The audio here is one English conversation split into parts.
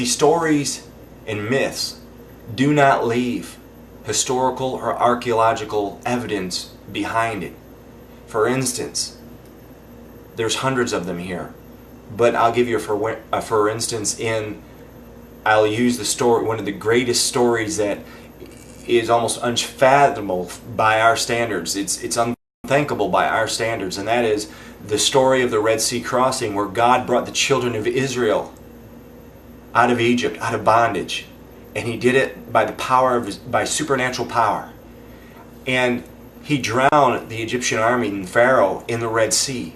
These stories and myths do not leave historical or archaeological evidence behind it. For instance, there's hundreds of them here, but I'll give you for instance. I'll use the story, one of the greatest stories that is almost unfathomable by our standards. It's unthinkable by our standards, and that is the story of the Red Sea crossing, where God brought the children of Israel out of Egypt, out of bondage, and He did it by the power of by supernatural power, and He drowned the Egyptian army and Pharaoh in the Red Sea.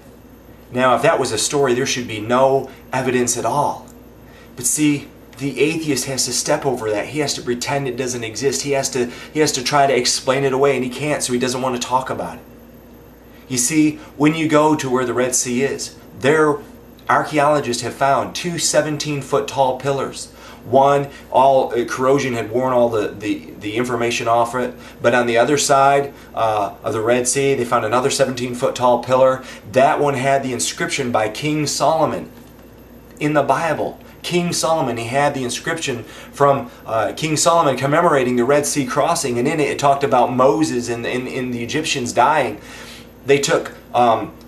Now, if that was a story, there should be no evidence at all. But see, the atheist has to step over that. He has to pretend it doesn't exist. He has to try to explain it away, and he can't, so he doesn't want to talk about it. You see, when you go to where the Red Sea is, there archaeologists have found two 17-foot tall pillars. One, all corrosion had worn all the information off it, but on the other side of the Red Sea, they found another 17-foot tall pillar. That one had the inscription by King Solomon in the Bible. King Solomon, he had the inscription from King Solomon commemorating the Red Sea crossing, and in it talked about Moses and the Egyptians dying. They took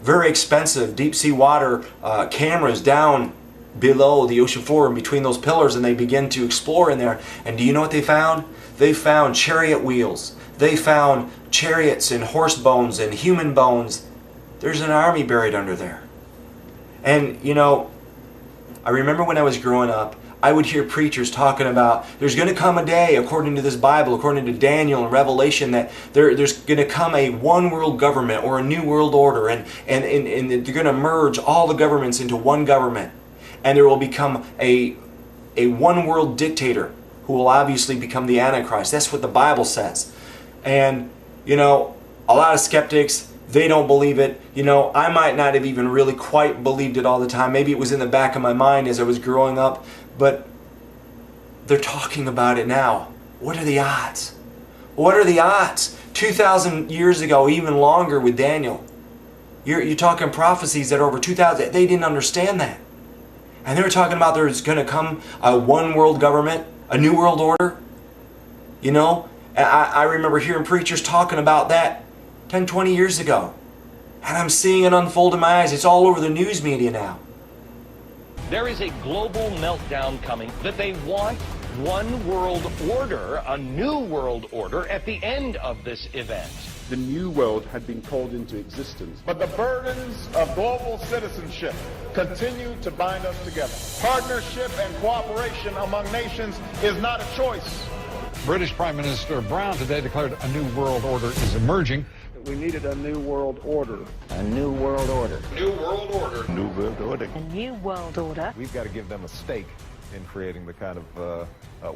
very expensive deep sea water cameras down below the ocean floor and between those pillars, and they began to explore in there. And do you know what they found? They found chariot wheels. They found chariots and horse bones and human bones. There's an army buried under there. And you know, I remember when I was growing up, I would hear preachers talking about there's going to come a day, according to this Bible, according to Daniel and Revelation, that there's going to come a one world government or a new world order, and they're going to merge all the governments into one government, and there will become a one world dictator who will obviously become the Antichrist. That's what the Bible says. And you know, a lot of skeptics, they don't believe it. You know, I might not have even really quite believed it all the time. Maybe it was in the back of my mind as I was growing up, but they're talking about it now. What are the odds? What are the odds? 2,000 years ago, even longer with Daniel. You're talking prophecies that are over 2,000. They didn't understand that. And they were talking about there's going to come a one world government, a new world order. You know, I remember hearing preachers talking about that 10, 20 years ago. And I'm seeing it unfold in my eyes. It's all over the news media now. There is a global meltdown coming that they want one world order, a new world order at the end of this event. The new world had been called into existence. But the burdens of global citizenship continue to bind us together. Partnership and cooperation among nations is not a choice. British Prime Minister Brown today declared a new world order is emerging. We needed a new world order. A new world order. New world order. New world order. A new world order. We've got to give them a stake in creating the kind of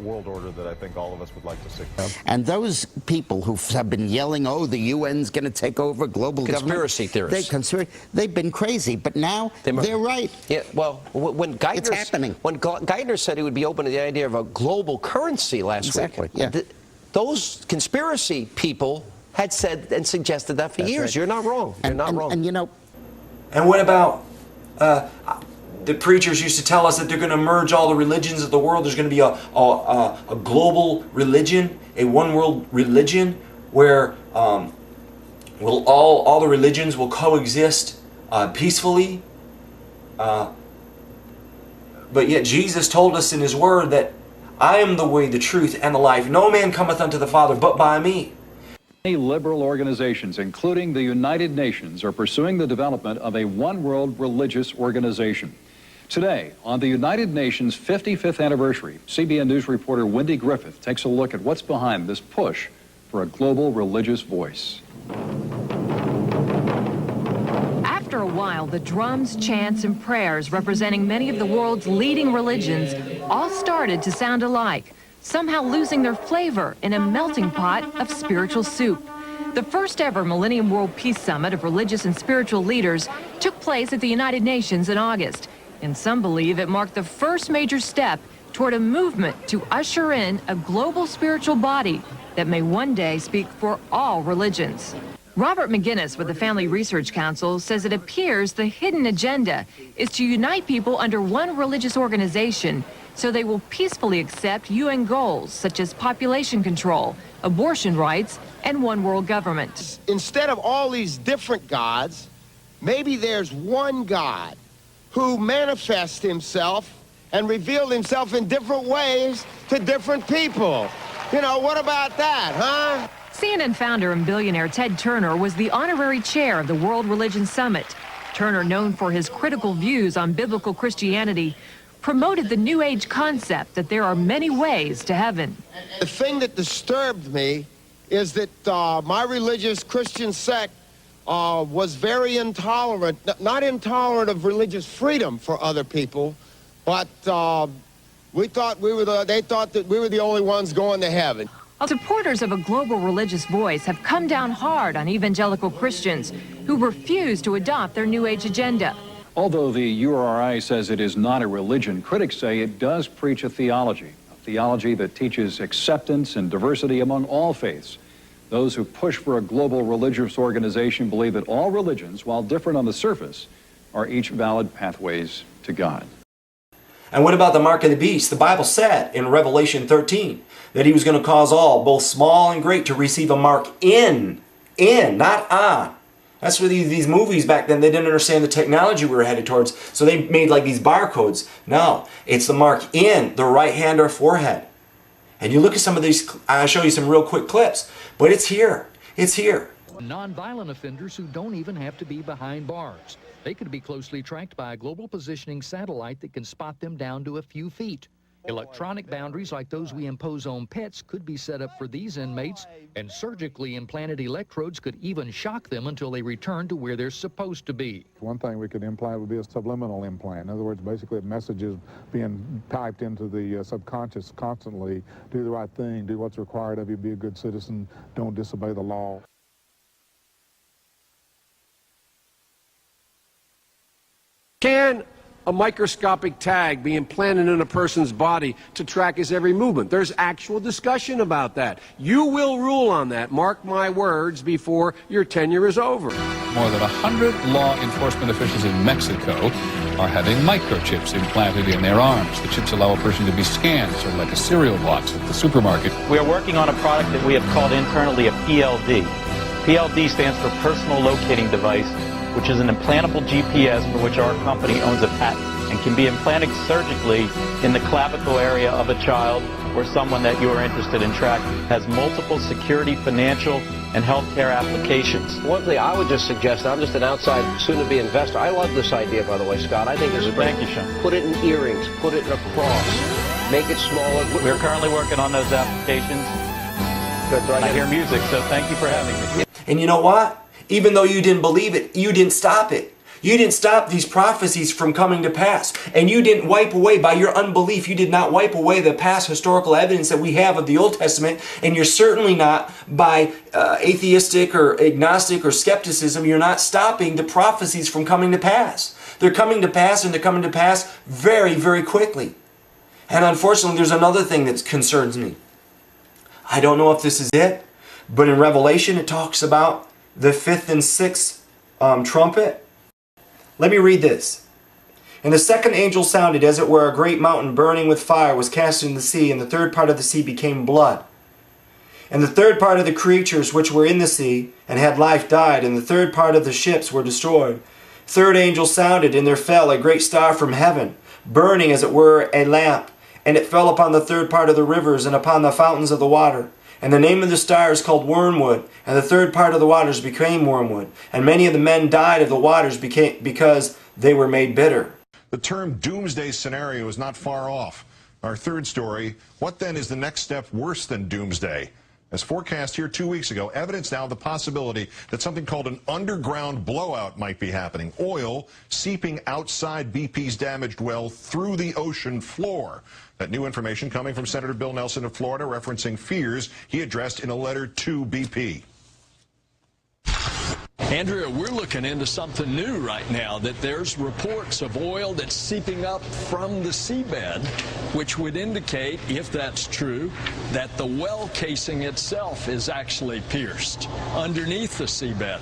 world order that I think all of us would like to see. And those people who have been yelling, oh, the UN's going to take over global conspiracy government. Theorists. They've been crazy, but now they're right. Yeah, well, when it's happening. When Geithner said he would be open to the idea of a global currency last week, yeah. Those conspiracy people had said and suggested that for years. Right. You're not wrong. You're not wrong. And you know, and what about the preachers used to tell us that they're going to merge all the religions of the world. There's going to be a global religion, a one world religion, where all the religions will coexist peacefully. But yet Jesus told us in His Word that I am the way, the truth, and the life. No man cometh unto the Father but by me. Many liberal organizations, including the United Nations, are pursuing the development of a one-world religious organization. Today, on the United Nations' 55th anniversary, CBN News reporter Wendy Griffith takes a look at what's behind this push for a global religious voice. After a while, the drums, chants, and prayers representing many of the world's leading religions all started to sound alike, somehow losing their flavor in a melting pot of spiritual soup. The first ever Millennium World Peace Summit of religious and spiritual leaders took place at the United Nations in August, and some believe it marked the first major step toward a movement to usher in a global spiritual body that may one day speak for all religions. Robert McGinnis with the Family Research Council says it appears the hidden agenda is to unite people under one religious organization so they will peacefully accept UN goals such as population control, abortion rights, and one world government. Instead of all these different gods, maybe there's one God who manifests himself and revealed himself in different ways to different people. You know, what about that, huh? CNN founder and billionaire Ted Turner was the honorary chair of the World Religion Summit. Turner, known for his critical views on biblical Christianity, promoted the New Age concept that there are many ways to heaven. The thing that disturbed me is that my religious Christian sect was very intolerant, not intolerant of religious freedom for other people, but they thought that we were the only ones going to heaven. Supporters of a global religious voice have come down hard on evangelical Christians who refuse to adopt their New Age agenda. Although the URI says it is not a religion, critics say it does preach a theology that teaches acceptance and diversity among all faiths. Those who push for a global religious organization believe that all religions, while different on the surface, are each valid pathways to God. And what about the mark of the beast? The Bible said in Revelation 13 that he was going to cause all, both small and great, to receive a mark in, not on. That's where these movies back then, they didn't understand the technology we were headed towards, so they made like these barcodes. No, it's the mark in the right hand or forehead. And you look at some of these, I'll show you some real quick clips, but it's here. It's here. Non-violent offenders who don't even have to be behind bars. They could be closely tracked by a global positioning satellite that can spot them down to a few feet. Electronic boundaries like those we impose on pets could be set up for these inmates, and surgically implanted electrodes could even shock them until they return to where they're supposed to be. One thing we could implant would be a subliminal implant. In other words, basically a message is being typed into the subconscious constantly. Do the right thing, do what's required of you, be a good citizen, don't disobey the law. Can a microscopic tag be implanted in a person's body to track his every movement? There's actual discussion about that. You will rule on that, mark my words, before your tenure is over. More than 100 law enforcement officials in Mexico are having microchips implanted in their arms. The chips allow a person to be scanned, sort of like a cereal box at the supermarket. We are working on a product that we have called internally a PLD. PLD stands for Personal Locating Device, which is an implantable GPS for which our company owns a patent and can be implanted surgically in the clavicle area of a child or someone that you are interested in tracking. It has multiple security, financial, and healthcare applications. One thing I would just suggest, I'm just an outside, soon-to-be investor. I love this idea, by the way, Scott. I think this is great. Thank you, Sean. Put it in earrings, put it in a cross, make it smaller. We're currently working on those applications. I hear music, so thank you for having me. And you know what? Even though you didn't believe it, you didn't stop it. You didn't stop these prophecies from coming to pass. And you didn't wipe away, by your unbelief, you did not wipe away the past historical evidence that we have of the Old Testament. And you're certainly not, by atheistic or agnostic or skepticism, you're not stopping the prophecies from coming to pass. They're coming to pass, and they're coming to pass very, very quickly. And unfortunately, there's another thing that concerns me. I don't know if this is it, but in Revelation it talks about the fifth and sixth trumpet. Let me read this. And the second angel sounded, as it were a great mountain burning with fire was cast into the sea, and the third part of the sea became blood. And the third part of the creatures which were in the sea and had life died, and the third part of the ships were destroyed. Third angel sounded, and there fell a great star from heaven, burning as it were a lamp, and it fell upon the third part of the rivers and upon the fountains of the water. And the name of the star is called Wormwood, and the third part of the waters became wormwood. And many of the men died of the waters because they were made bitter. The term doomsday scenario is not far off. Our third story, what then is the next step worse than doomsday? As forecast here 2 weeks ago, evidence now of the possibility that something called an underground blowout might be happening. Oil seeping outside BP's damaged well through the ocean floor. That new information coming from Senator Bill Nelson of Florida, referencing fears he addressed in a letter to BP. Andrea, we're looking into something new right now, that there's reports of oil that's seeping up from the seabed, which would indicate, if that's true, that the well casing itself is actually pierced underneath the seabed.